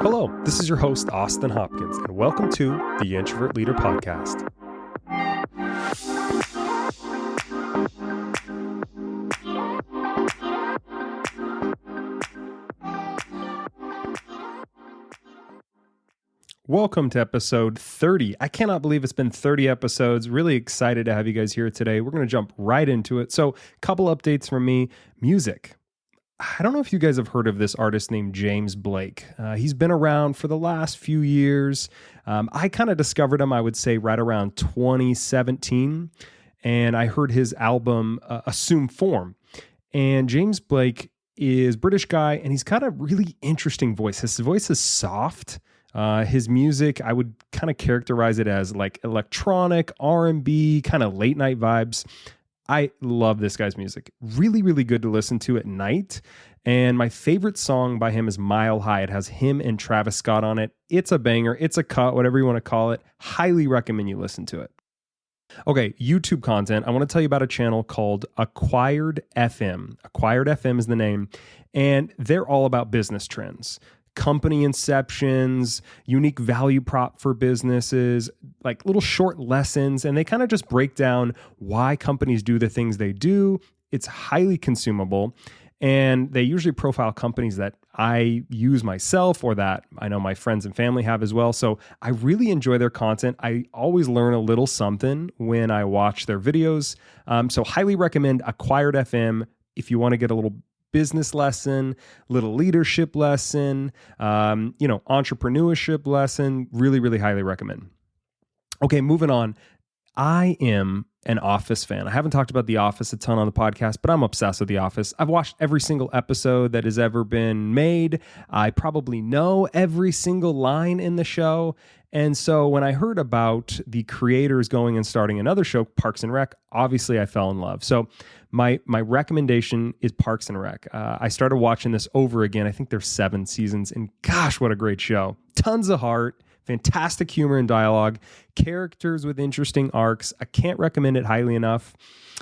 Hello, this is your host, Austin Hopkins, and welcome to the Introvert Leader Podcast. Welcome to episode 30. I cannot believe it's been 30 episodes. Really excited to have you guys here today. We're going to jump right into it. So, a couple updates from me. Music. I don't know if you guys have heard of this artist named James Blake. He's been around for the last few years. I kind of discovered him, I would say, right around 2017. And I heard his album, Assume Form. And James Blake is a British guy, and he's got a really interesting voice. His voice is soft. His music, I would kind of characterize it as like electronic, R&B, kind of late night vibes. I love this guy's music. Really, really good to listen to at night. And my favorite song by him is Mile High. It has him and Travis Scott on it. It's a banger. It's a cut, whatever you want to call it. Highly recommend you listen to it. Okay, YouTube content. I want to tell you about a channel called Acquired FM. Acquired FM is the name. And they're all about business trends. Company inceptions, unique value prop for businesses, like little short lessons, and they kind of just break down why companies do the things they do. It's highly consumable, and they usually profile companies that I use myself or that I know my friends and family have as well. So I really enjoy their content. I always learn a little something when I watch their videos. So highly recommend Acquired FM if you want to get a little business lesson, little leadership lesson, entrepreneurship lesson. Really, really highly recommend. Okay, moving on. I am an Office fan. I haven't talked about The Office a ton on the podcast, but I'm obsessed with The Office. I've watched every single episode that has ever been made. I probably know every single line in the show. And so when I heard about the creators going and starting another show, Parks and Rec, obviously I fell in love. So my recommendation is Parks and Rec. I started watching this over again. I think there's 7 seasons, and gosh, what a great show. Tons of heart, fantastic humor and dialogue, characters with interesting arcs. I can't recommend it highly enough.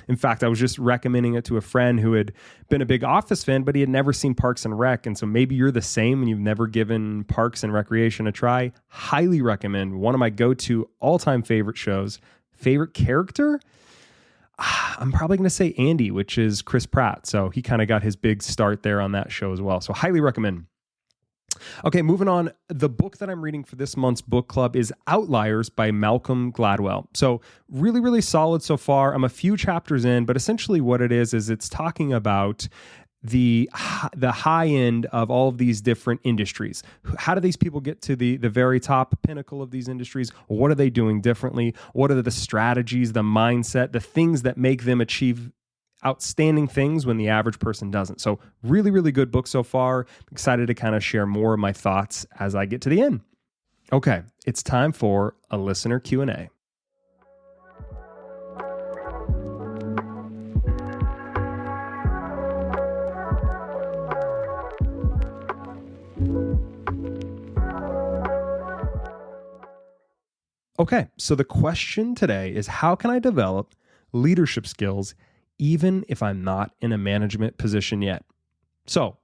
In fact, I was just recommending it to a friend who had been a big Office fan, but he had never seen Parks and Rec. And so maybe you're the same and you've never given Parks and Recreation a try. Highly recommend. One of my go-to all-time favorite shows. Favorite character? I'm probably going to say Andy, which is Chris Pratt. So he kind of got his big start there on that show as well. So highly recommend. Okay, moving on. The book that I'm reading for this month's book club is Outliers by Malcolm Gladwell. So really, really solid so far. I'm a few chapters in, but essentially what it is it's talking about the high end of all of these different industries. How do these people get to the very top pinnacle of these industries? What are they doing differently? What are the strategies, the mindset, the things that make them achieve outstanding things when the average person doesn't? So really, really good book so far. I'm excited to kind of share more of my thoughts as I get to the end. Okay, it's time for a listener Q&A. Okay, so the question today is, how can I develop leadership skills even if I'm not in a management position yet? So,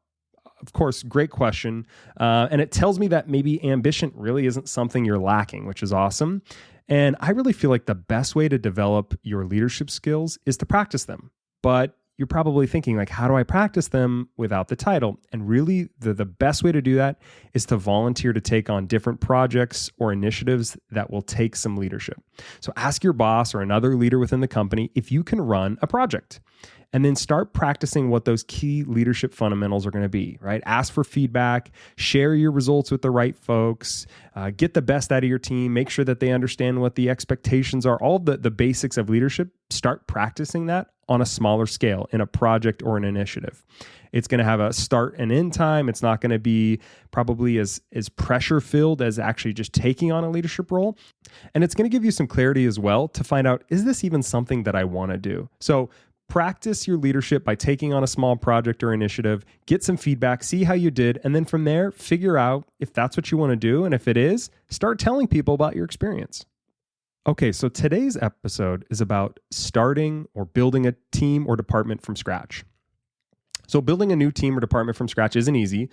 of course, great question. And it tells me that maybe ambition really isn't something you're lacking, which is awesome. And I really feel like the best way to develop your leadership skills is to practice them. But you're probably thinking, like, how do I practice them without the title? And really, the best way to do that is to volunteer to take on different projects or initiatives that will take some leadership. So ask your boss or another leader within the company if you can run a project. And then start practicing what those key leadership fundamentals are going to be, right? Ask for feedback, share your results with the right folks, get the best out of your team, make sure that they understand what the expectations are, all the basics of leadership. Start practicing that on a smaller scale in a project or an initiative. It's going to have a start and end time. It's not going to be probably as pressure filled as actually just taking on a leadership role. And it's going to give you some clarity as well to find out, is this even something that I want to do? So practice your leadership by taking on a small project or initiative, get some feedback, see how you did, and then from there, figure out if that's what you want to do. And if it is, start telling people about your experience. Okay, so today's episode is about starting or building a team or department from scratch. So building a new team or department from scratch isn't easy.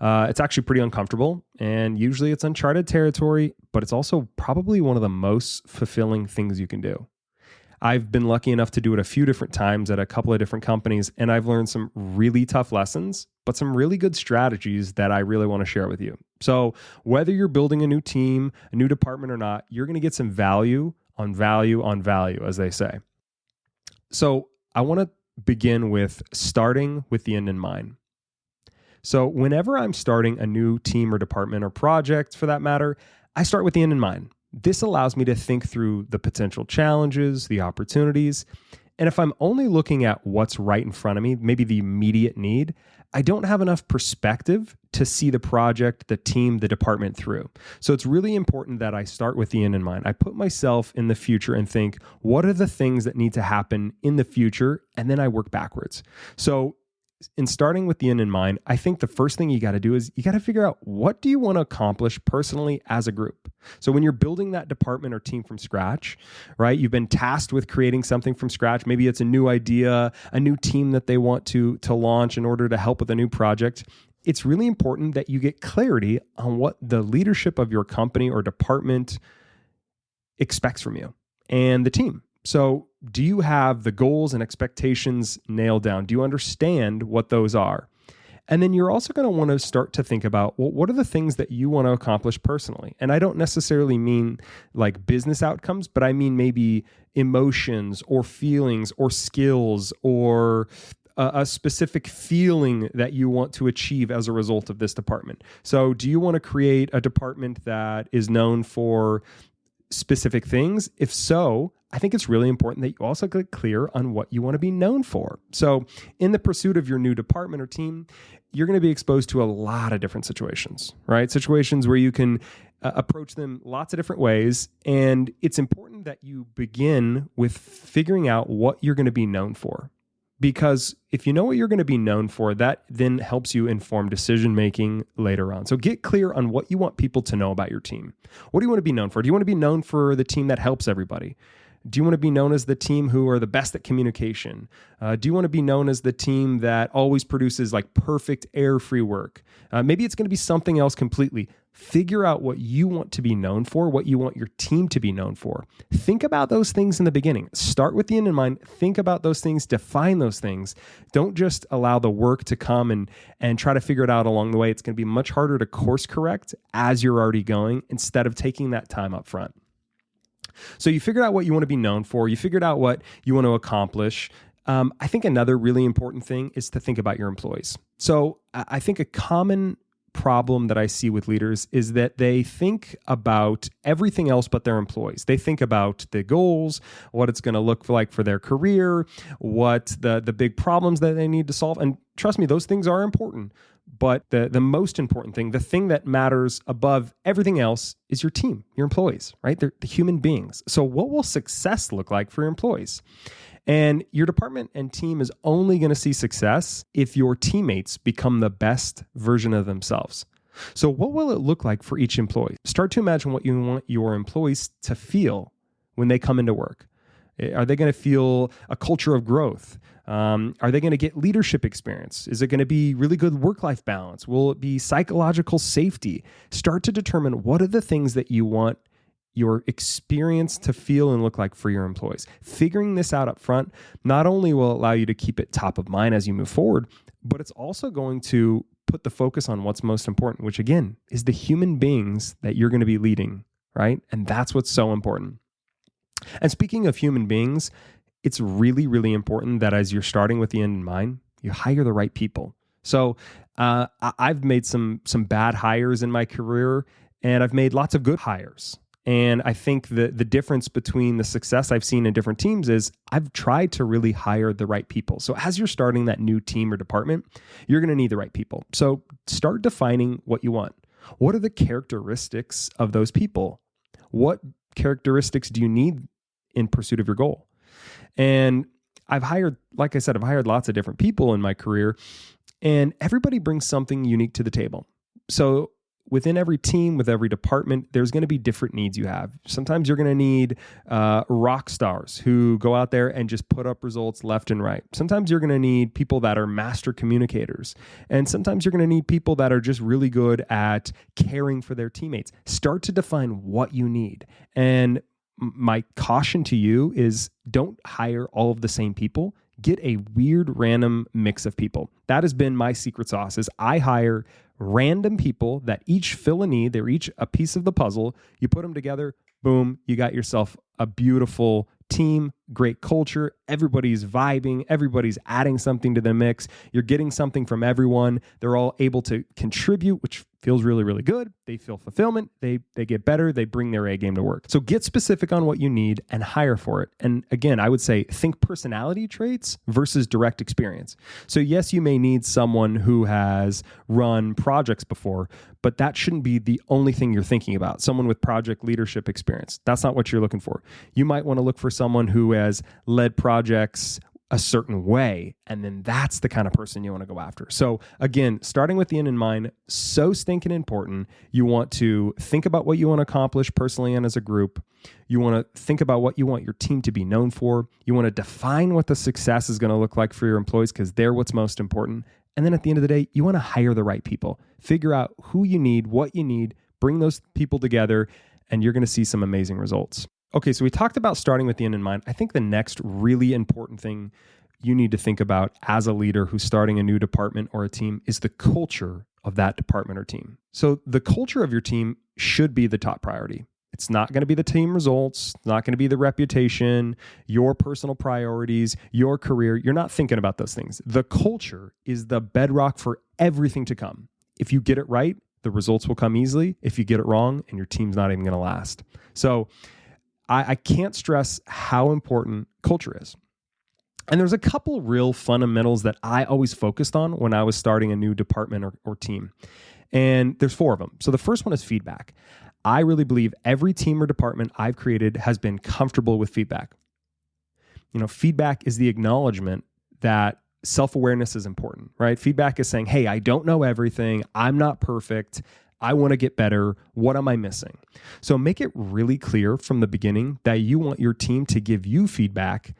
It's actually pretty uncomfortable, and usually it's uncharted territory, but it's also probably one of the most fulfilling things you can do. I've been lucky enough to do it a few different times at a couple of different companies, and I've learned some really tough lessons, but some really good strategies that I really want to share with you. So whether you're building a new team, a new department or not, you're going to get some value on value on value, as they say. So I want to begin with starting with the end in mind. So whenever I'm starting a new team or department or project for that matter, I start with the end in mind. This allows me to think through the potential challenges, the opportunities, and if I'm only looking at what's right in front of me, maybe the immediate need, I don't have enough perspective to see the project, the team, the department through. So it's really important that I start with the end in mind. I put myself in the future and think, what are the things that need to happen in the future? And then I work backwards. So in starting with the end in mind, I think the first thing you got to do is you got to figure out, what do you want to accomplish personally as a group? So when you're building that department or team from scratch, right? You've been tasked with creating something from scratch. Maybe it's a new idea, a new team that they want to launch in order to help with a new project. It's really important that you get clarity on what the leadership of your company or department expects from you and the team. So do you have the goals and expectations nailed down? Do you understand what those are? And then you're also going to want to start to think about, well, what are the things that you want to accomplish personally? And I don't necessarily mean like business outcomes, but I mean maybe emotions or feelings or skills or a specific feeling that you want to achieve as a result of this department. So do you want to create a department that is known for specific things? If so, I think it's really important that you also get clear on what you want to be known for. So in the pursuit of your new department or team, you're going to be exposed to a lot of different situations, right? Situations where you can approach them lots of different ways. And it's important that you begin with figuring out what you're going to be known for. Because if you know what you're going to be known for, that then helps you inform decision-making later on. So get clear on what you want people to know about your team. What do you want to be known for? Do you want to be known for the team that helps everybody? Do you want to be known as the team who are the best at communication? Do you want to be known as the team that always produces like perfect error-free work? Maybe it's going to be something else completely. Figure out what you want to be known for, what you want your team to be known for. Think about those things in the beginning. Start with the end in mind. Think about those things. Define those things. Don't just allow the work to come and try to figure it out along the way. It's going to be much harder to course correct as you're already going instead of taking that time up front. So you figured out what you want to be known for. You figured out what you want to accomplish. I think another really important thing is to think about your employees. So I think a common problem that I see with leaders is that they think about everything else but their employees. They think about the goals, what it's going to look like for their career, what the big problems that they need to solve. And trust me, those things are important. But the most important thing, the thing that matters above everything else is your team, your employees, right? They're the human beings. So what will success look like for your employees? And your department and team is only going to see success if your teammates become the best version of themselves. So what will it look like for each employee? Start to imagine what you want your employees to feel when they come into work. Are they going to feel a culture of growth? Are they going to get leadership experience? Is it going to be really good work-life balance? Will it be psychological safety? Start to determine what are the things that you want your experience to feel and look like for your employees. Figuring this out up front not only will allow you to keep it top of mind as you move forward, but it's also going to put the focus on what's most important, which again is the human beings that you're going to be leading, right? And that's what's so important. And speaking of human beings, it's really, really important that as you're starting with the end in mind, you hire the right people. So I've made some bad hires in my career, and I've made lots of good hires. And I think the difference between the success I've seen in different teams is I've tried to really hire the right people. So as you're starting that new team or department, you're going to need the right people. So start defining what you want. What are the characteristics of those people? What characteristics do you need in pursuit of your goal? And I've hired lots of different people in my career, and everybody brings something unique to the table. So within every team, with every department, there's going to be different needs you have. Sometimes you're going to need rock stars who go out there and just put up results left and right. Sometimes you're going to need people that are master communicators. And sometimes you're going to need people that are just really good at caring for their teammates. Start to define what you need. And my caution to you is don't hire all of the same people. Get a weird random mix of people. That has been my secret sauce is I hire random people that each fill a need. They're each a piece of the puzzle. You put them together, boom, you got yourself a beautiful team, great culture. Everybody's vibing. Everybody's adding something to the mix. You're getting something from everyone. They're all able to contribute, which feels really, really good. They feel fulfillment. They get better. They bring their A game to work. So get specific on what you need and hire for it. And again, I would say think personality traits versus direct experience. So yes, you may need someone who has run projects before, but that shouldn't be the only thing you're thinking about. Someone with project leadership experience. That's not what you're looking for. You might want to look for someone who has led projects a certain way, and then that's the kind of person you want to go after. So again, starting with the end in mind, so stinking important. You want to think about what you want to accomplish personally and as a group. You want to think about what you want your team to be known for. You want to define what the success is going to look like for your employees because they're what's most important. And then at the end of the day, you want to hire the right people. Figure out who you need, what you need, bring those people together, and you're going to see some amazing results. Okay, so we talked about starting with the end in mind. I think the next really important thing you need to think about as a leader who's starting a new department or a team is the culture of that department or team. So the culture of your team should be the top priority. It's not going to be the team results. It's not going to be the reputation, your personal priorities, your career. You're not thinking about those things. The culture is the bedrock for everything to come. If you get it right, the results will come easily. If you get it wrong, and your team's not even going to last. So I can't stress how important culture is. And there's a couple real fundamentals that I always focused on when I was starting a new department or team. And there's 4 of them. So the first one is feedback. I really believe every team or department I've created has been comfortable with feedback. You know, feedback is the acknowledgement that self-awareness is important, right? Feedback is saying, hey, I don't know everything. I'm not perfect. I want to get better. What am I missing? So make it really clear from the beginning that you want your team to give you feedback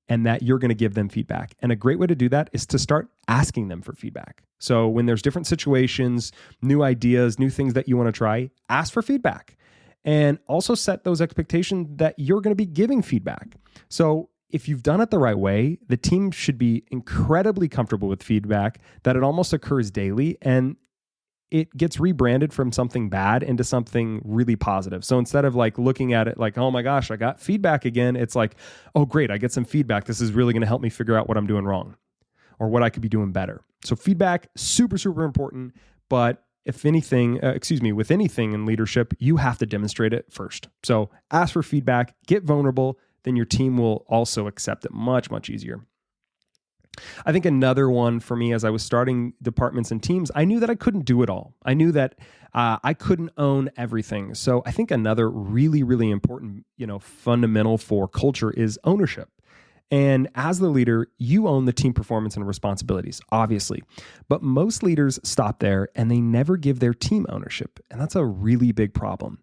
and that you're going to give them feedback. And a great way to do that is to start asking them for feedback. So when there's different situations, new ideas, new things that you want to try, ask for feedback. And also set those expectations that you're going to be giving feedback. So if you've done it the right way, the team should be incredibly comfortable with feedback, that it almost occurs daily, and it gets rebranded from something bad into something really positive. So instead of like looking at it like, oh my gosh, I got feedback again, it's like, oh great, I get some feedback. This is really going to help me figure out what I'm doing wrong or what I could be doing better. So feedback, super, super important. But if anything, with anything in leadership, you have to demonstrate it first. So ask for feedback, get vulnerable, then your team will also accept it much, much easier. I think another one for me as I was starting departments and teams, I knew that I couldn't do it all. I knew that I couldn't own everything. So I think another really, really important, fundamental for culture is ownership. And as the leader, you own the team performance and responsibilities, obviously. But most leaders stop there and they never give their team ownership. And that's a really big problem.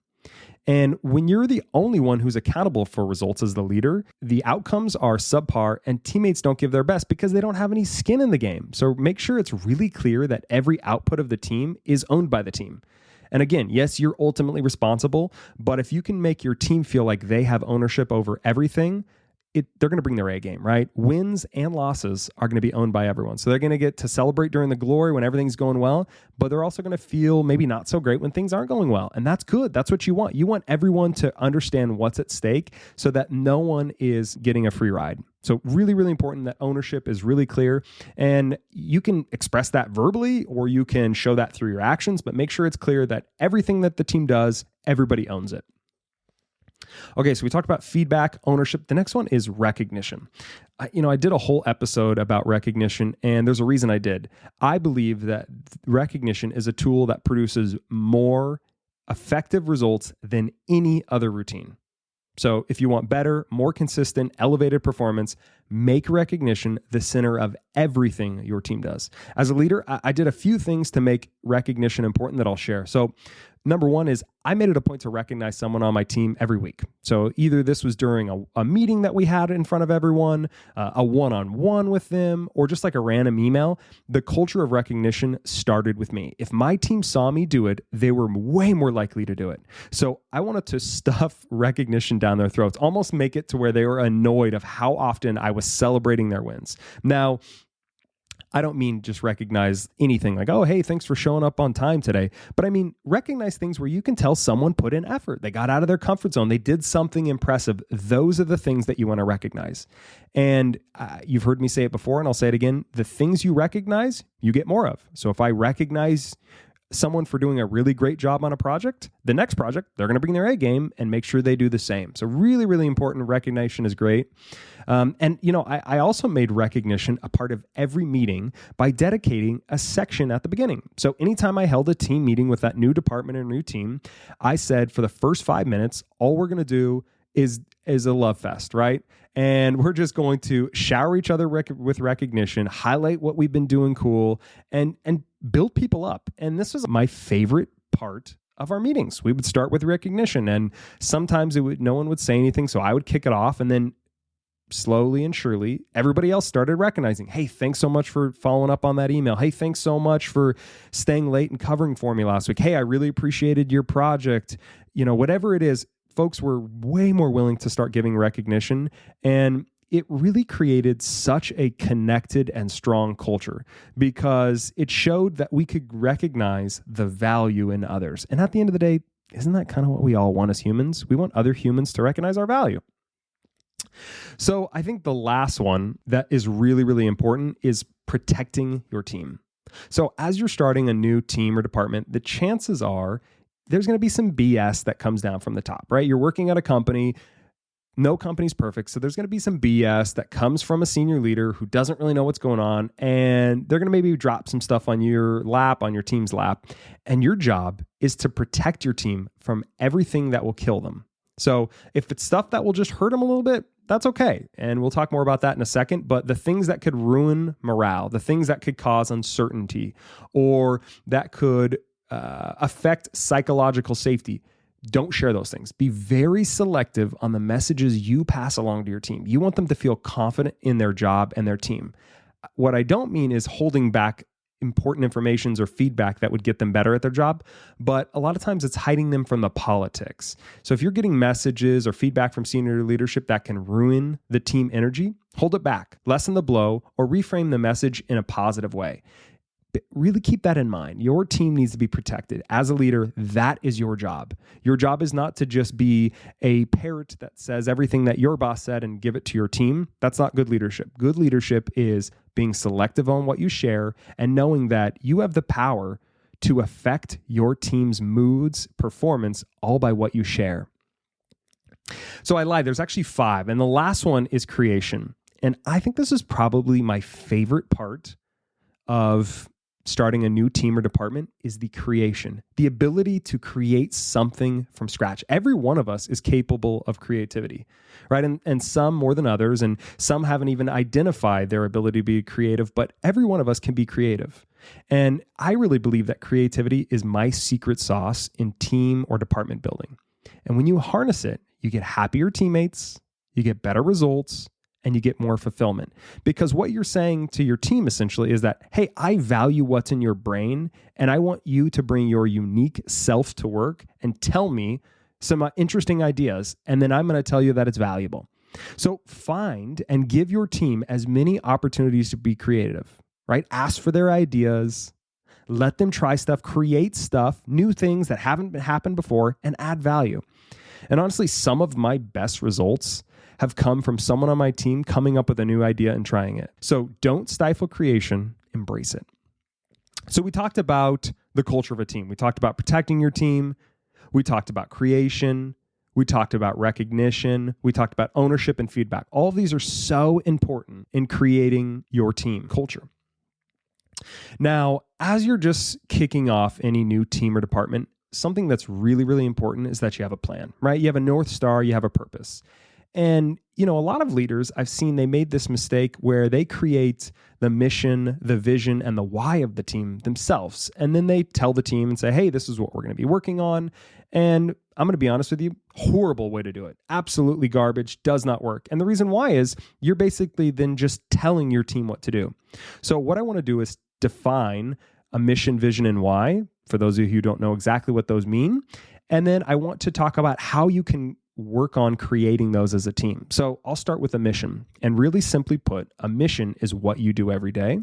And when you're the only one who's accountable for results as the leader, the outcomes are subpar and teammates don't give their best because they don't have any skin in the game. So make sure it's really clear that every output of the team is owned by the team. And again, yes, you're ultimately responsible, but if you can make your team feel like they have ownership over everything, they're going to bring their A game, right? Wins and losses are going to be owned by everyone. So they're going to get to celebrate during the glory when everything's going well, but they're also going to feel maybe not so great when things aren't going well. And that's good. That's what you want. You want everyone to understand what's at stake so that no one is getting a free ride. So really, really important that ownership is really clear. And you can express that verbally or you can show that through your actions, but make sure it's clear that everything that the team does, everybody owns it. Okay, so we talked about feedback, ownership. The next one is recognition. I did a whole episode about recognition, and there's a reason I did. I believe that recognition is a tool that produces more effective results than any other routine. So if you want better, more consistent, elevated performance, make recognition the center of everything your team does. As a leader, I did a few things to make recognition important that I'll share. So number one is I made it a point to recognize someone on my team every week. So either this was during a meeting that we had in front of everyone, a one-on-one with them, or just like a random email. The culture of recognition started with me. If my team saw me do it, they were way more likely to do it. So I wanted to stuff recognition down their throats, almost make it to where they were annoyed of how often I was celebrating their wins. Now, I don't mean just recognize anything like, oh, hey, thanks for showing up on time today. But I mean, recognize things where you can tell someone put in effort. They got out of their comfort zone. They did something impressive. Those are the things that you want to recognize. And you've heard me say it before, and I'll say it again. The things you recognize, you get more of. So if I recognize someone for doing a really great job on a project, the next project, they're going to bring their A game and make sure they do the same. So really, really important. Recognition is great. I also made recognition a part of every meeting by dedicating a section at the beginning. So anytime I held a team meeting with that new department or new team, I said for the first 5 minutes, all we're going to do is a love fest, right? And we're just going to shower each other with recognition, highlight what we've been doing cool, and build people up. And this was my favorite part of our meetings. We would start with recognition, and sometimes no one would say anything, so I would kick it off, and then slowly and surely, everybody else started recognizing, hey, thanks so much for following up on that email. Hey, thanks so much for staying late and covering for me last week. Hey, I really appreciated your project. Whatever it is, folks were way more willing to start giving recognition, and it really created such a connected and strong culture because it showed that we could recognize the value in others. And at the end of the day, isn't that kind of what we all want as humans? We want other humans to recognize our value. So I think the last one that is really, really important is protecting your team. So as you're starting a new team or department, the chances are there's going to be some BS that comes down from the top, right? You're working at a company. No company's perfect. So there's going to be some BS that comes from a senior leader who doesn't really know what's going on. And they're going to maybe drop some stuff on your lap, on your team's lap. And your job is to protect your team from everything that will kill them. So if it's stuff that will just hurt them a little bit, that's okay. And we'll talk more about that in a second. But the things that could ruin morale, the things that could cause uncertainty, or that could affect psychological safety, don't share those things. Be very selective on the messages you pass along to your team. You want them to feel confident in their job and their team. What I don't mean is holding back important informations or feedback that would get them better at their job, but a lot of times it's hiding them from the politics. So if you're getting messages or feedback from senior leadership that can ruin the team energy, hold it back, lessen the blow, or reframe the message in a positive way. But really keep that in mind. Your team needs to be protected. As a leader, that is your job. Your job is not to just be a parrot that says everything that your boss said and give it to your team. That's not good leadership. Good leadership is being selective on what you share and knowing that you have the power to affect your team's moods, performance, all by what you share. So I lied. There's actually 5. And the last one is creation. And I think this is probably my favorite part of starting a new team or department is the creation, the ability to create something from scratch. Every one of us is capable of creativity, right? And some more than others, and some haven't even identified their ability to be creative, but every one of us can be creative. And I really believe that creativity is my secret sauce in team or department building. And when you harness it, you get happier teammates, you get better results, and you get more fulfillment. Because what you're saying to your team essentially is that, hey, I value what's in your brain, and I want you to bring your unique self to work and tell me some interesting ideas, and then I'm going to tell you that it's valuable. So find and give your team as many opportunities to be creative, right? Ask for their ideas, let them try stuff, create stuff, new things that haven't happened before, and add value. And honestly, some of my best results have come from someone on my team coming up with a new idea and trying it. So don't stifle creation, embrace it. So we talked about the culture of a team. We talked about protecting your team. We talked about creation. We talked about recognition. We talked about ownership and feedback. All of these are so important in creating your team culture. Now, as you're just kicking off any new team or department, something that's really, really important is that you have a plan, right? You have a North Star, you have a purpose. And, a lot of leaders I've seen, they made this mistake where they create the mission, the vision, and the why of the team themselves. And then they tell the team and say, hey, this is what we're going to be working on. And I'm going to be honest with you, horrible way to do it. Absolutely garbage, does not work. And the reason why is you're basically then just telling your team what to do. So what I want to do is define a mission, vision, and why, for those of you who don't know exactly what those mean. And then I want to talk about how you can work on creating those as a team. So I'll start with a mission. And really simply put, a mission is what you do every day.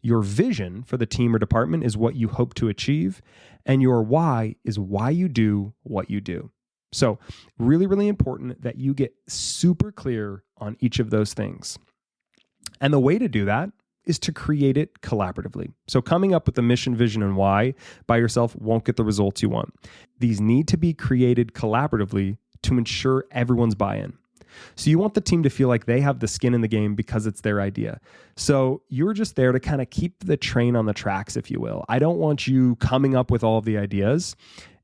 Your vision for the team or department is what you hope to achieve. And your why is why you do what you do. So really, really important that you get super clear on each of those things. And the way to do that is to create it collaboratively. So coming up with the mission, vision, and why by yourself won't get the results you want. These need to be created collaboratively to ensure everyone's buy-in. So you want the team to feel like they have the skin in the game because it's their idea. So you're just there to kind of keep the train on the tracks, if you will. I don't want you coming up with all of the ideas.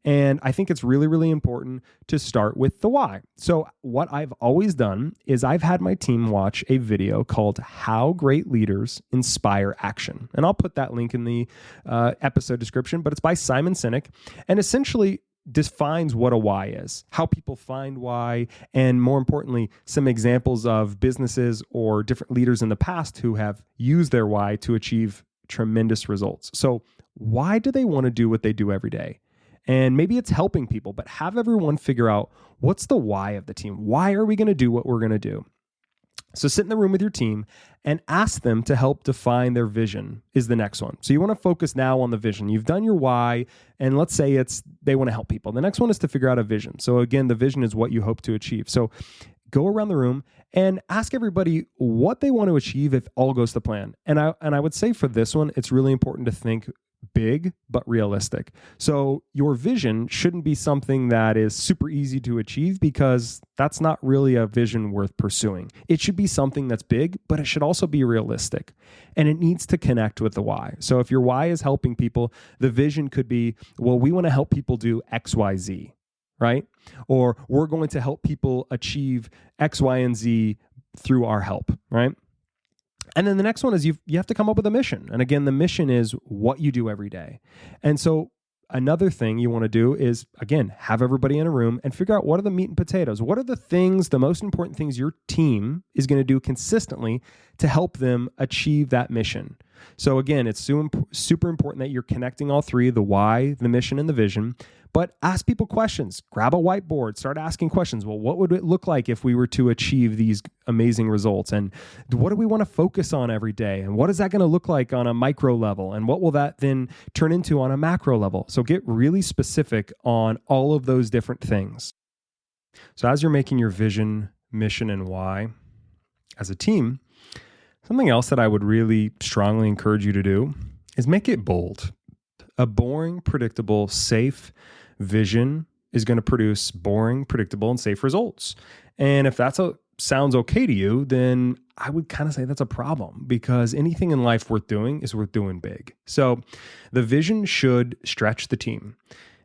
And I think it's really, really important to start with the why. So what I've always done is I've had my team watch a video called How Great Leaders Inspire Action. And I'll put that link in the episode description, but it's by Simon Sinek. And essentially defines what a why is, how people find why, and more importantly, some examples of businesses or different leaders in the past who have used their why to achieve tremendous results. So why do they want to do what they do every day? And maybe it's helping people, but have everyone figure out what's the why of the team. Why are we going to do what we're going to do? So sit in the room with your team and ask them to help define their vision is the next one. So you want to focus now on the vision. You've done your why, and let's say they want to help people. The next one is to figure out a vision. So again, the vision is what you hope to achieve. So go around the room and ask everybody what they want to achieve if all goes to plan. And I would say for this one, it's really important to think big, but realistic. So your vision shouldn't be something that is super easy to achieve because that's not really a vision worth pursuing. It should be something that's big, but it should also be realistic. And it needs to connect with the why. So if your why is helping people, the vision could be, well, we want to help people do X, Y, Z, right? Or we're going to help people achieve X, Y, and Z through our help, right? And then the next one is you have to come up with a mission. And again, the mission is what you do every day. And so another thing you want to do is, again, have everybody in a room and figure out what are the meat and potatoes. What are the most important things your team is going to do consistently to help them achieve that mission? So again, it's super important that you're connecting all three, the why, the mission, and the vision. But ask people questions. Grab a whiteboard. Start asking questions. Well, what would it look like if we were to achieve these amazing results? And what do we want to focus on every day? And what is that going to look like on a micro level? And what will that then turn into on a macro level? So get really specific on all of those different things. So as you're making your vision, mission, and why as a team, something else that I would really strongly encourage you to do is make it bold. A boring, predictable, safe vision is going to produce boring, predictable, and safe results. And if that sounds okay to you, then I would kind of say that's a problem because anything in life worth doing is worth doing big. So the vision should stretch the team.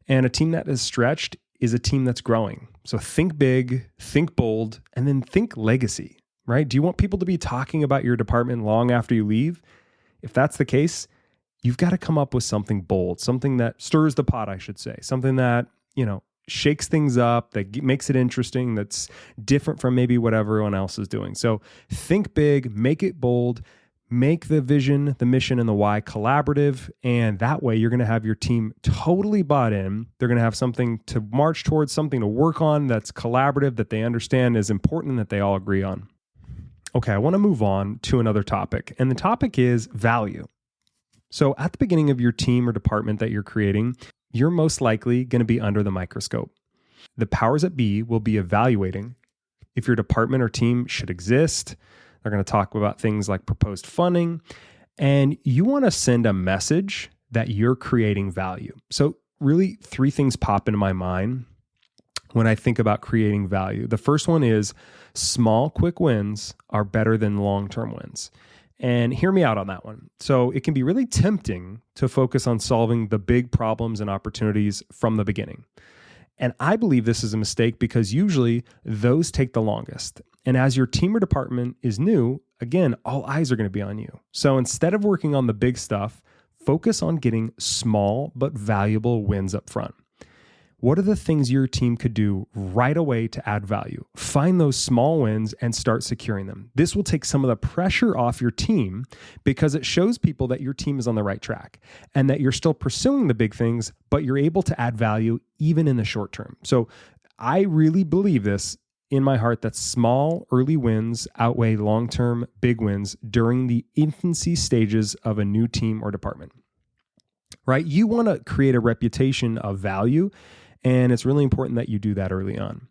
And a team that is stretched is a team that's growing. So think big, think bold, and then think legacy, right? Do you want people to be talking about your department long after you leave? If that's the case, you've got to come up with something bold, something that stirs the pot, I should say, something that, shakes things up, that makes it interesting, that's different from maybe what everyone else is doing. So think big, make it bold, make the vision, the mission, and the why collaborative. And that way you're going to have your team totally bought in. They're going to have something to march towards, something to work on that's collaborative, that they understand is important, and that they all agree on. Okay, I want to move on to another topic. And the topic is value. So at the beginning of your team or department that you're creating, you're most likely going to be under the microscope. The powers that be will be evaluating if your department or team should exist. They're going to talk about things like proposed funding, and you want to send a message that you're creating value. So really, three things pop into my mind when I think about creating value. The first one is small, quick wins are better than long-term wins. And hear me out on that one. So it can be really tempting to focus on solving the big problems and opportunities from the beginning. And I believe this is a mistake because usually those take the longest. And as your team or department is new, again, all eyes are going to be on you. So instead of working on the big stuff, focus on getting small but valuable wins up front. What are the things your team could do right away to add value? Find those small wins and start securing them. This will take some of the pressure off your team because it shows people that your team is on the right track and that you're still pursuing the big things, but you're able to add value even in the short term. So I really believe this in my heart that small early wins outweigh long-term big wins during the infancy stages of a new team or department, right? You want to create a reputation of value, and it's really important that you do that early on.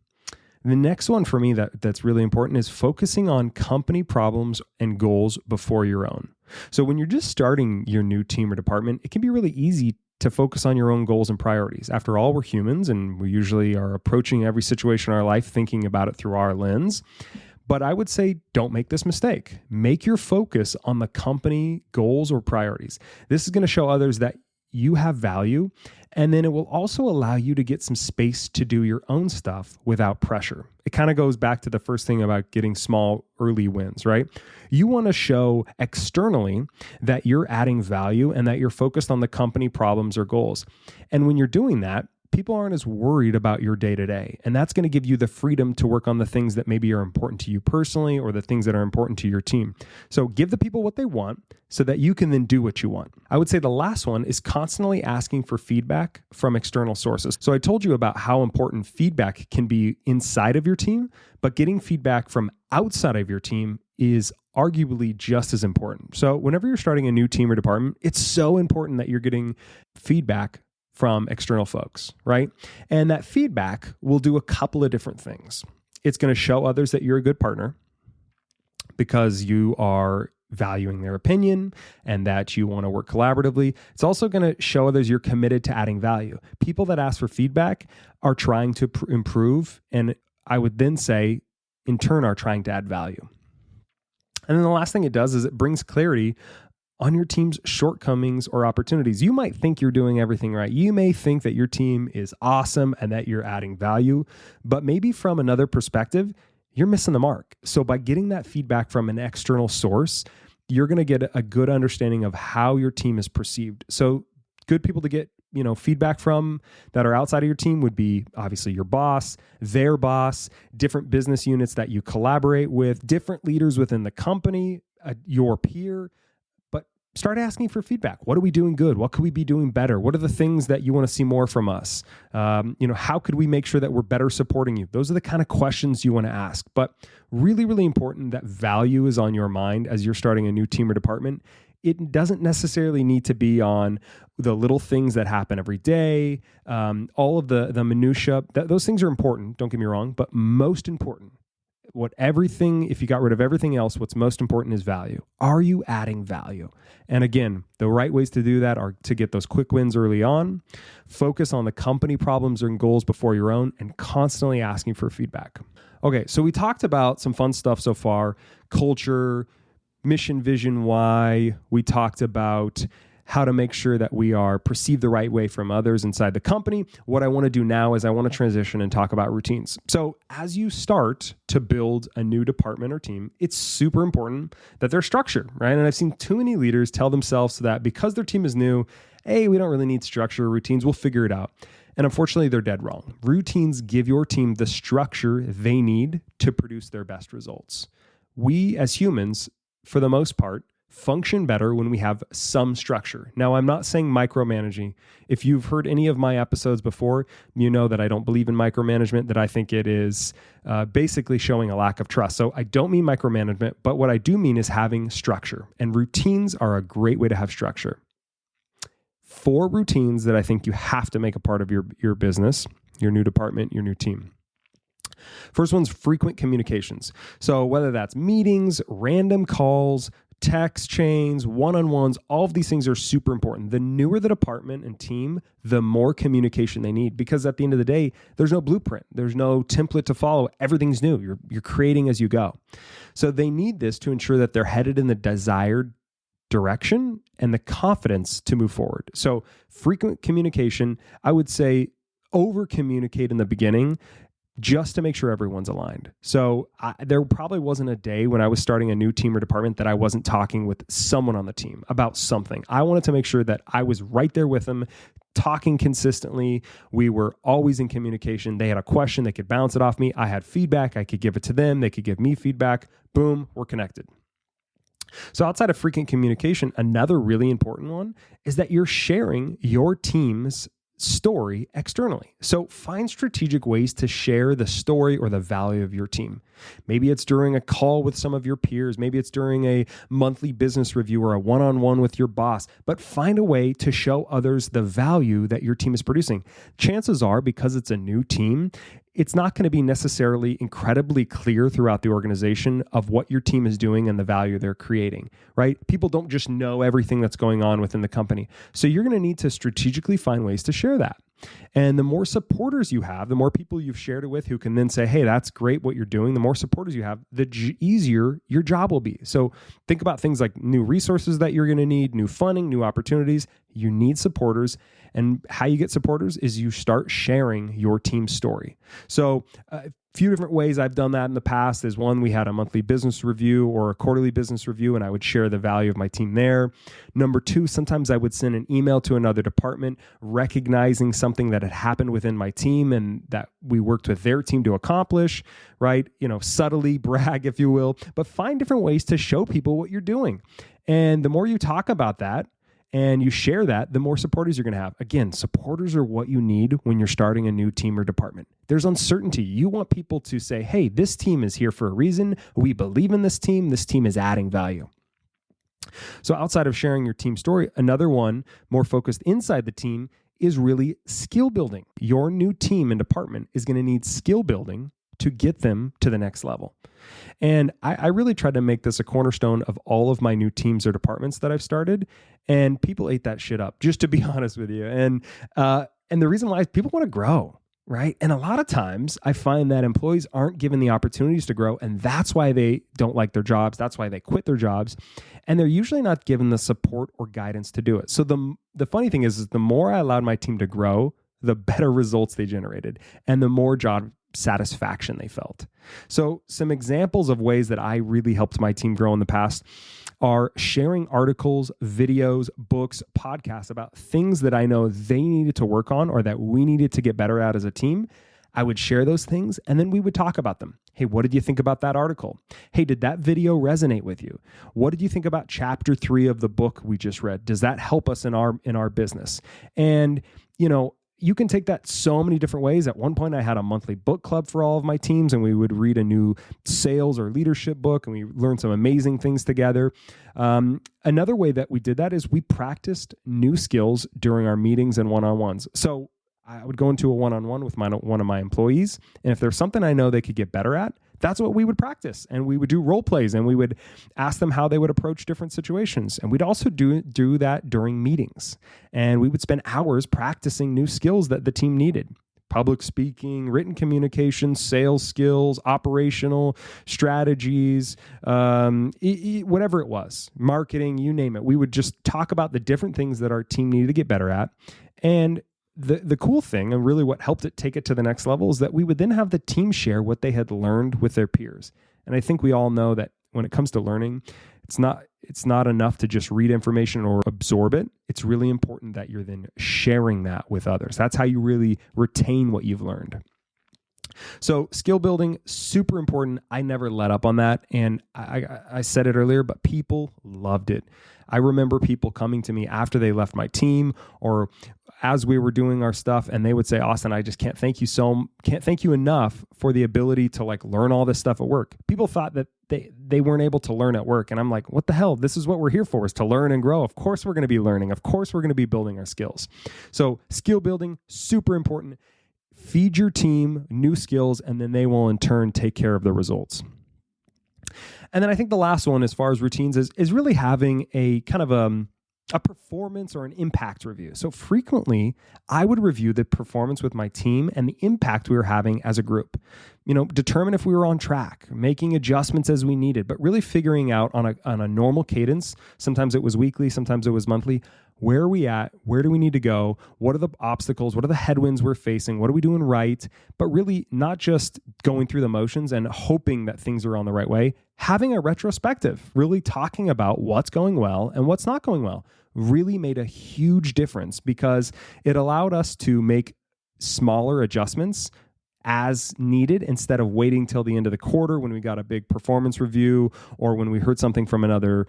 The next one for me that's really important is focusing on company problems and goals before your own. So when you're just starting your new team or department, it can be really easy to focus on your own goals and priorities. After all, we're humans, and we usually are approaching every situation in our life thinking about it through our lens. But I would say don't make this mistake. Make your focus on the company goals or priorities. This is going to show others that you have value, and then it will also allow you to get some space to do your own stuff without pressure. It kind of goes back to the first thing about getting small early wins, right? You want to show externally that you're adding value and that you're focused on the company problems or goals. And when you're doing that, people aren't as worried about your day-to-day. And that's going to give you the freedom to work on the things that maybe are important to you personally or the things that are important to your team. So give the people what they want so that you can then do what you want. I would say the last one is constantly asking for feedback from external sources. So I told you about how important feedback can be inside of your team, but getting feedback from outside of your team is arguably just as important. So whenever you're starting a new team or department, it's so important that you're getting feedback from external folks, right? And that feedback will do a couple of different things. It's going to show others that you're a good partner because you are valuing their opinion and that you want to work collaboratively. It's also going to show others you're committed to adding value. People that ask for feedback are trying to improve, and I would then say, in turn, are trying to add value. And then the last thing it does is it brings clarity on your team's shortcomings or opportunities. You might think you're doing everything right. You may think that your team is awesome and that you're adding value, but maybe from another perspective, you're missing the mark. So by getting that feedback from an external source, you're going to get a good understanding of how your team is perceived. So good people to get feedback from that are outside of your team would be obviously your boss, their boss, different business units that you collaborate with, different leaders within the company, your peer. Start asking for feedback. What are we doing good? What could we be doing better? What are the things that you want to see more from us? How could we make sure that we're better supporting you? Those are the kind of questions you want to ask. But really, really important that value is on your mind as you're starting a new team or department. It doesn't necessarily need to be on the little things that happen every day, all of the minutia. Those things are important, don't get me wrong, but most important, if you got rid of everything else, what's most important is value. Are you adding value? And again, the right ways to do that are to get those quick wins early on, focus on the company problems and goals before your own, and constantly asking for feedback. Okay, so we talked about some fun stuff so far: culture, mission, vision, why. We talked about how to make sure that we are perceived the right way from others inside the company. What I want to do now is I want to transition and talk about routines. So as you start to build a new department or team, it's super important that they're structured, right? And I've seen too many leaders tell themselves that because their team is new, hey, we don't really need structure or routines, we'll figure it out. And unfortunately, they're dead wrong. Routines give your team the structure they need to produce their best results. We as humans, for the most part, function better when we have some structure. Now, I'm not saying micromanaging. If you've heard any of my episodes before, you know that I don't believe in micromanagement, that I think it is basically showing a lack of trust. So I don't mean micromanagement, but what I do mean is having structure. And routines are a great way to have structure. 4 routines that I think you have to make a part of your business, your new department, your new team. First one's frequent communications. So whether that's meetings, random calls, text chains, one-on-ones, all of these things are super important. The newer the department and team, the more communication they need, because at the end of the day, there's no blueprint. There's no template to follow. Everything's new. You're creating as you go. So they need this to ensure that they're headed in the desired direction and the confidence to move forward. So frequent communication, I would say over communicate in the beginning, just to make sure everyone's aligned. So there probably wasn't a day when I was starting a new team or department that I wasn't talking with someone on the team about something. I wanted to make sure that I was right there with them, talking consistently. We were always in communication. They had a question, they could bounce it off me. I had feedback, I could give it to them. They could give me feedback. Boom, we're connected. So outside of frequent communication, another really important one is that you're sharing your team's story externally. So find strategic ways to share the story or the value of your team. Maybe it's during a call with some of your peers. Maybe it's during a monthly business review or a one-on-one with your boss, but find a way to show others the value that your team is producing. Chances are, because it's a new team, it's not going to be necessarily incredibly clear throughout the organization of what your team is doing and the value they're creating, right? People don't just know everything that's going on within the company. So you're going to need to strategically find ways to share that. And the more supporters you have, the more people you've shared it with who can then say, hey, that's great what you're doing. The more supporters you have, the easier your job will be. So think about things like new resources that you're going to need, new funding, new opportunities. You need supporters. And how you get supporters is you start sharing your team's story. So a few different ways I've done that in the past is one, we had a monthly business review or a quarterly business review, and I would share the value of my team there. Number two, sometimes I would send an email to another department recognizing something that had happened within my team and that we worked with their team to accomplish, right? Subtly brag, if you will, but find different ways to show people what you're doing. And the more you talk about that, and you share that, the more supporters you're going to have. Again, supporters are what you need when you're starting a new team or department. There's uncertainty. You want people to say, hey, this team is here for a reason. We believe in this team. This team is adding value. So outside of sharing your team story, another one more focused inside the team is really skill building. Your new team and department is going to need skill building to get them to the next level. And I really tried to make this a cornerstone of all of my new teams or departments that I've started. And people ate that shit up, just to be honest with you. And the reason why is people want to grow, right? And a lot of times I find that employees aren't given the opportunities to grow. And that's why they don't like their jobs. That's why they quit their jobs. And they're usually not given the support or guidance to do it. So the funny thing is the more I allowed my team to grow, the better results they generated and the more job satisfaction they felt. So some examples of ways that I really helped my team grow in the past are sharing articles, videos, books, podcasts about things that I know they needed to work on or that we needed to get better at as a team. I would share those things and then we would talk about them. Hey, what did you think about that article? Hey, did that video resonate with you? What did you think about chapter 3 of the book we just read? Does that help us in our business? And, you can take that so many different ways. At one point, I had a monthly book club for all of my teams, and we would read a new sales or leadership book, and we learned some amazing things together. Another way that we did that is we practiced new skills during our meetings and one-on-ones. So I would go into a one-on-one with one of my employees, and if there's something I know they could get better at, that's what we would practice. And we would do role plays and we would ask them how they would approach different situations. And we'd also do that during meetings. And we would spend hours practicing new skills that the team needed. Public speaking, written communication, sales skills, operational strategies, whatever it was, marketing, you name it. We would just talk about the different things that our team needed to get better at. And the cool thing, and really what helped it take it to the next level, is that we would then have the team share what they had learned with their peers. And I think we all know that when it comes to learning, it's not enough to just read information or absorb it. It's really important that you're then sharing that with others. That's how you really retain what you've learned. So skill building, super important. I never let up on that. And I said it earlier, but people loved it. I remember people coming to me after they left my team or as we were doing our stuff, and they would say, Austin, I just can't thank you enough for the ability to learn all this stuff at work. People thought that they weren't able to learn at work. And I'm like, what the hell? This is what we're here for, is to learn and grow. Of course we're going to be learning. Of course we're going to be building our skills. So skill building, super important. Feed your team new skills, and then they will in turn take care of the results. And then I think the last one, as far as routines, is really having a kind of a performance or an impact review. So frequently, I would review the performance with my team and the impact we were having as a group. Determine if we were on track, making adjustments as we needed, but really figuring out on a normal cadence. Sometimes it was weekly, sometimes it was monthly. Where are we at? Where do we need to go? What are the obstacles? What are the headwinds we're facing? What are we doing right? But really not just going through the motions and hoping that things are on the right way. Having a retrospective, really talking about what's going well and what's not going well, really made a huge difference because it allowed us to make smaller adjustments as needed instead of waiting till the end of the quarter when we got a big performance review or when we heard something from another,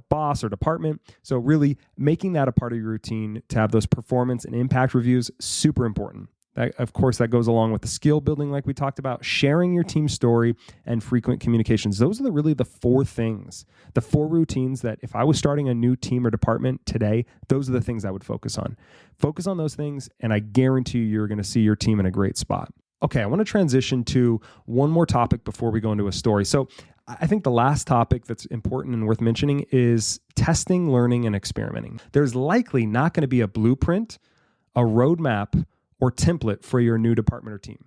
boss or department. So really making that a part of your routine to have those performance and impact reviews, super important. Of course, that goes along with the skill building like we talked about, sharing your team story, and frequent communications. Those are really the four things, the four routines that if I was starting a new team or department today, those are the things I would focus on. Focus on those things, and I guarantee you're going to see your team in a great spot. Okay, I want to transition to one more topic before we go into a story. So I think the last topic that's important and worth mentioning is testing, learning, and experimenting. There's likely not going to be a blueprint, a roadmap, or template for your new department or team.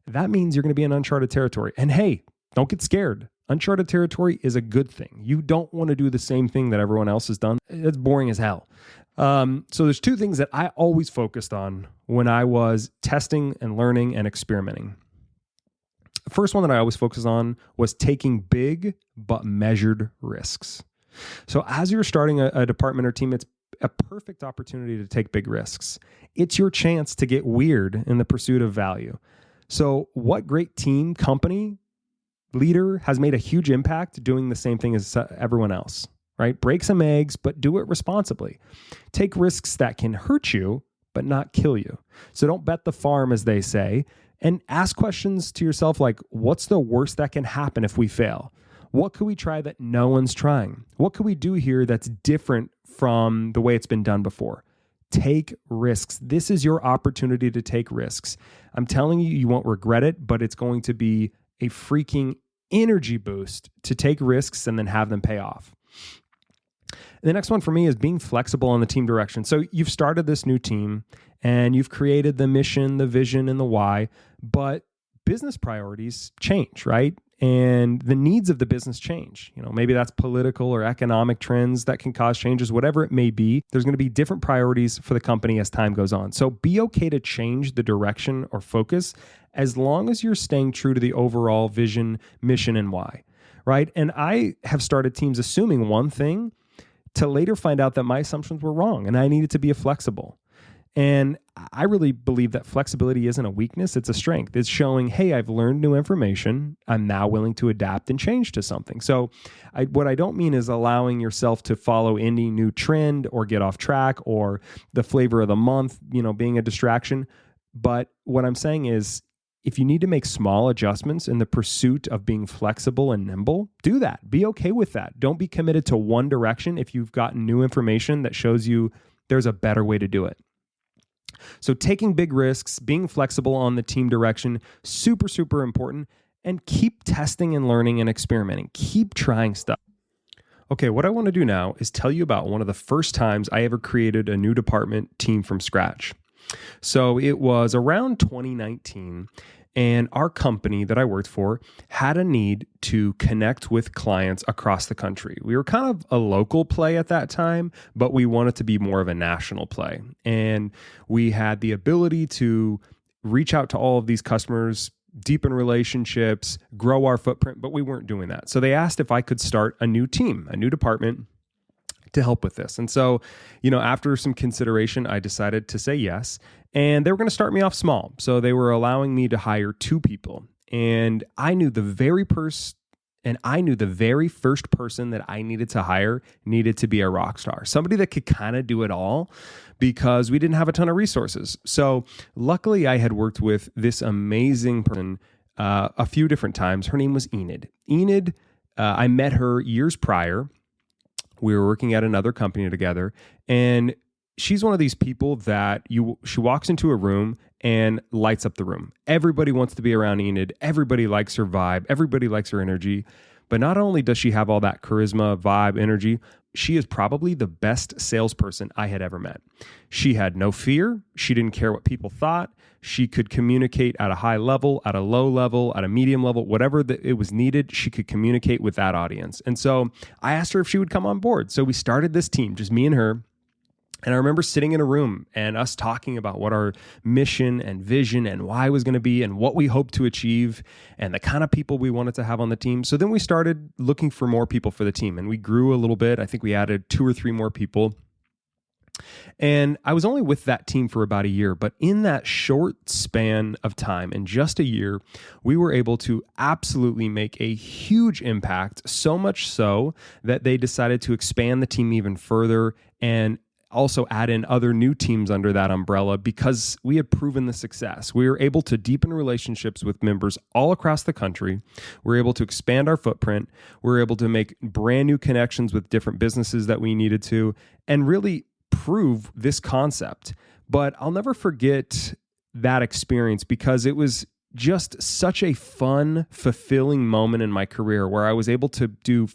That means you're going to be in uncharted territory. And hey, don't get scared. Uncharted territory is a good thing. You don't want to do the same thing that everyone else has done. It's boring as hell. So there's two things that I always focused on when I was testing and learning and experimenting. The first one that I always focused on was taking big but measured risks. So as you're starting a department or team, it's a perfect opportunity to take big risks. It's your chance to get weird in the pursuit of value. So what great team, company, leader has made a huge impact doing the same thing as everyone else, right? Break some eggs, but do it responsibly. Take risks that can hurt you, but not kill you. So don't bet the farm, as they say, and ask questions to yourself like, what's the worst that can happen if we fail? What could we try that no one's trying? What could we do here that's different from the way it's been done before? Take risks. This is your opportunity to take risks. I'm telling you, you won't regret it, but it's going to be a freaking energy boost to take risks and then have them pay off. The next one for me is being flexible on the team direction. So you've started this new team and you've created the mission, the vision, and the why, but business priorities change, right? And the needs of the business change. Maybe that's political or economic trends that can cause changes, whatever it may be. There's going to be different priorities for the company as time goes on. So be okay to change the direction or focus as long as you're staying true to the overall vision, mission, and why, right? And I have started teams assuming one thing to later find out that my assumptions were wrong and I needed to be flexible. And I really believe that flexibility isn't a weakness, it's a strength. It's showing, hey, I've learned new information. I'm now willing to adapt and change to something. So what I don't mean is allowing yourself to follow any new trend or get off track or the flavor of the month, being a distraction. But what I'm saying is, if you need to make small adjustments in the pursuit of being flexible and nimble, do that. Be okay with that. Don't be committed to one direction if you've gotten new information that shows you there's a better way to do it. So taking big risks, being flexible on the team direction, super, super important. And keep testing and learning and experimenting. Keep trying stuff. Okay, what I want to do now is tell you about one of the first times I ever created a new department team from scratch. So it was around 2019, and our company that I worked for had a need to connect with clients across the country. We were kind of a local play at that time, but we wanted to be more of a national play. And we had the ability to reach out to all of these customers, deepen relationships, grow our footprint, but we weren't doing that. So they asked if I could start a new team, a new department to help with this. And so, after some consideration, I decided to say yes. And they were going to start me off small. So they were allowing me to hire 2 people. And I knew the very first person that I needed to hire needed to be a rock star, somebody that could kind of do it all, because we didn't have a ton of resources. So luckily I had worked with this amazing person a few different times. Her name was Enid. Enid, I met her years prior. We were working at another company together, and she's one of these people that she walks into a room and lights up the room. Everybody wants to be around Enid. Everybody likes her vibe. Everybody likes her energy. But not only does she have all that charisma, vibe, energy, she is probably the best salesperson I had ever met. She had no fear. She didn't care what people thought. She could communicate at a high level, at a low level, at a medium level, whatever it was needed, she could communicate with that audience. And so I asked her if she would come on board. So we started this team, just me and her. And I remember sitting in a room and us talking about what our mission and vision and why was going to be and what we hoped to achieve and the kind of people we wanted to have on the team. So then we started looking for more people for the team, and we grew a little bit. I think we added 2 or 3 more people. And I was only with that team for about a year, but in that short span of time, in just a year, we were able to absolutely make a huge impact, so much so that they decided to expand the team even further and also add in other new teams under that umbrella because we had proven the success. We were able to deepen relationships with members all across the country. We were able to expand our footprint. We were able to make brand new connections with different businesses that we needed to, and really prove this concept. But I'll never forget that experience because it was just such a fun, fulfilling moment in my career where I was able to do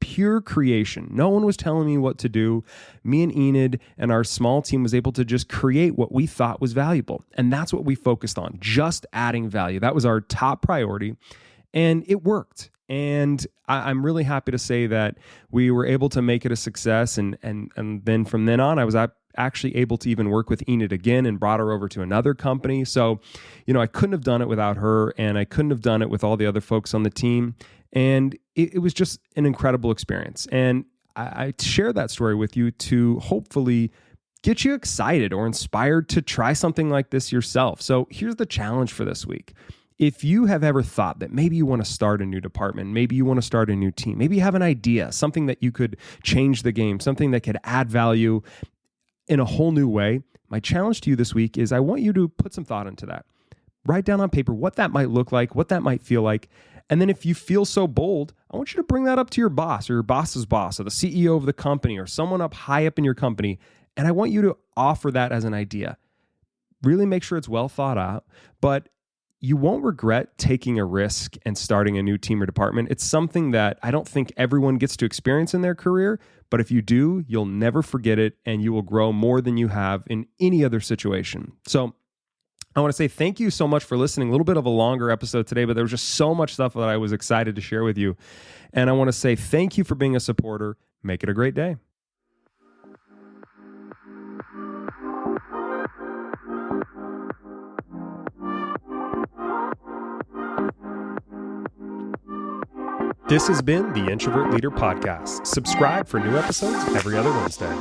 pure creation. No one was telling me what to do. Me and Enid and our small team was able to just create what we thought was valuable. And that's what we focused on, just adding value. That was our top priority. And it worked. And I'm really happy to say that we were able to make it a success. And then from then on, I was actually able to even work with Enid again and brought her over to another company. So, I couldn't have done it without her, and I couldn't have done it with all the other folks on the team. And it was just an incredible experience. And I share that story with you to hopefully get you excited or inspired to try something like this yourself. So here's the challenge for this week. If you have ever thought that maybe you want to start a new department, maybe you want to start a new team, maybe you have an idea, something that you could change the game, something that could add value in a whole new way, my challenge to you this week is I want you to put some thought into that. Write down on paper what that might look like, what that might feel like. And then if you feel so bold, I want you to bring that up to your boss or your boss's boss or the CEO of the company or someone up high up in your company. And I want you to offer that as an idea. Really make sure it's well thought out, but you won't regret taking a risk and starting a new team or department. It's something that I don't think everyone gets to experience in their career, but if you do, you'll never forget it and you will grow more than you have in any other situation. So I want to say thank you so much for listening. A little bit of a longer episode today, but there was just so much stuff that I was excited to share with you. And I want to say thank you for being a supporter. Make it a great day. This has been the Introvert Leader Podcast. Subscribe for new episodes every other Wednesday.